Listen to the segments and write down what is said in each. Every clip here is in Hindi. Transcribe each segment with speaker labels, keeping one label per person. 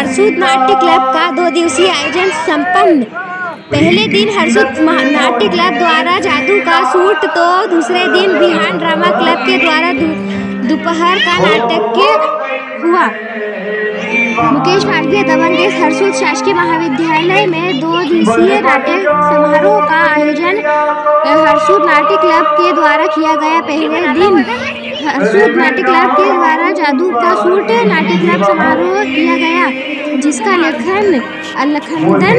Speaker 1: हरसूद नाट्य क्लब का 2 दिवसीय आयोजन संपन्न। पहले दिन हरसूद नाट्य क्लब द्वारा जादू का सूट तो दूसरे दिन बिहान ड्रामा क्लब के द्वारा दोपहर का नाटक हुआ। मुकेश मालवीय दबंग के हरसूद शासकीय महाविद्यालय में 2 दिवसीय नाट्य समारोह का आयोजन हरसूद नाट्य क्लब के द्वारा किया गया। पहले दिन हरसूद नाट्य क्लब के द्वारा जादू का सूट नाट्य क्लब समारोह किया गया, जिसका लेखन अलखंडन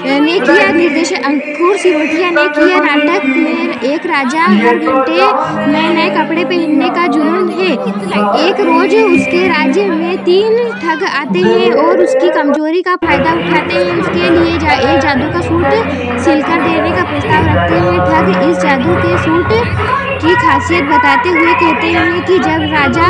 Speaker 1: ने किया। निर्देशक अंकुर सिरोटिया ने किया। नाटक में एक राजा हर घंटे नए नए कपड़े पहनने का जुनून है। एक रोज उसके राज्य में 3 ठग आते हैं और उसकी कमजोरी का फायदा उठाते हैं। उसके लिए एक जादू का सूट सिलकर देने का प्रस्ताव रखते हैं। ठग इस जादू के सूट की खासियत बताते हुए कहते हैं कि जब राजा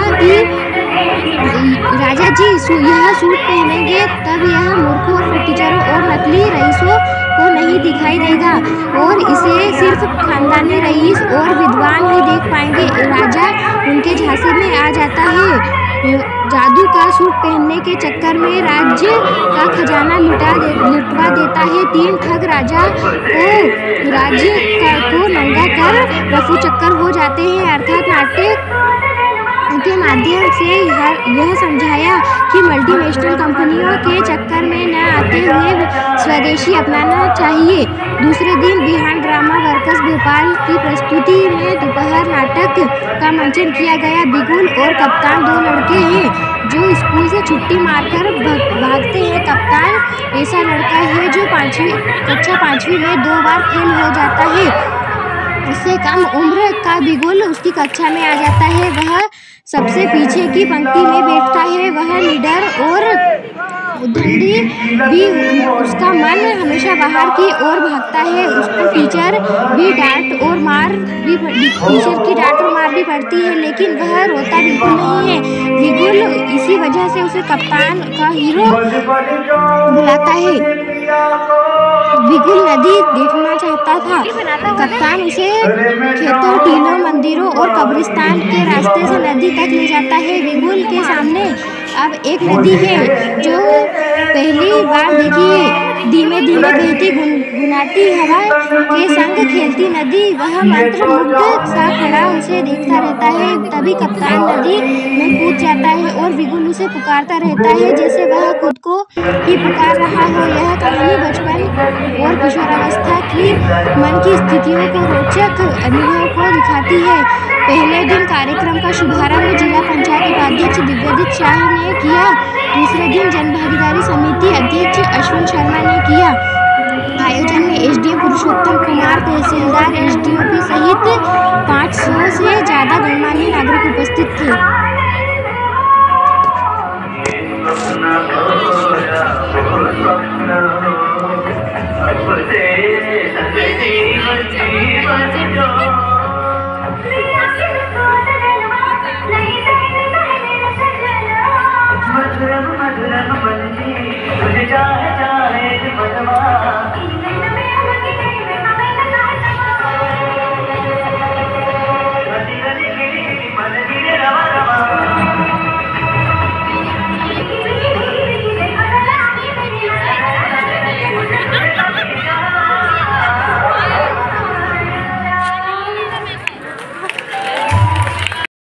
Speaker 1: जी यह सूट पहनेंगे तब यह मूर्खों और फटीचरों और नकली रईसों को नहीं दिखाई देगा और इसे सिर्फ खानदानी रईस और विद्वान ही देख पाएंगे। राजा उनके झांसे में आ जाता है। जादू का सूट पहनने के चक्कर में राज्य का खजाना लुटवा देता है। 3 ठग राजा को राज्य को नंगा कर रफू चक्कर हो जाते हैं। अर्थात नाट्य के माध्यम से यह समझाया कि मल्टीनेशनल कंपनियों के चक्कर में न आते हुए स्वदेशी अपनाना चाहिए। दूसरे दिन बिहान ड्रामा वर्कर्स भोपाल की प्रस्तुति में दोपहर नाटक का मंचन किया गया। बिगुल और कप्तान 2 लड़के हैं जो स्कूल से छुट्टी मारकर भागते हैं। कप्तान ऐसा लड़का है जो कक्षा 5वीं में 2 बार फेल हो जाता है। उससे कम उम्र का बिगुल उसकी कक्षा में आ जाता है। वह सबसे पीछे की पंक्ति में बैठता है। वह निडर और उद्दंडी भी, उसका मन हमेशा बाहर की ओर भागता है। उसको टीचर की डांट और मार भी पड़ती है, लेकिन वह रोता बिल्कुल नहीं है। बिगुल इसी वजह से उसे कप्तान का हीरो बुलाता है। बिगुल नदी देखना चाहता था। कप्तान उसे खेतों, टीलों, मंदिरों और कब्रिस्तान के रास्ते से नदी तक ले जाता है। बिगुल के सामने अब एक नदी है जो पहली बार देखी है। धीमे धीमे बहती गुनगुनाती हवा के संग खेलती नदी। वह मंत्र मुग्ध सा खड़ा उसे देखता रहता है। तभी कप्तान नदी में कूद जाता है और बिगुल उसे पुकारता रहता है जैसे वह खुद को ही पुकार रहा हो। यह कहानी बचपन और किशोरावस्था की मन की स्थितियों को रोचक अनुभव को दिखाती है। पहले दिन कार्यक्रम का शुभारंभ जिला पंचायत उपाध्यक्ष दिव्यजीत शाह ने किया। दूसरे दिन जनभागीदारी समिति अध्यक्ष अश्विन शर्मा ने किया। आयोजन में एसडीएम पुरुषोत्तम कुमार, तहसीलदार, एसडीओपी सहित 500 से ज्यादा गणमान्य नागरिक उपस्थित थे।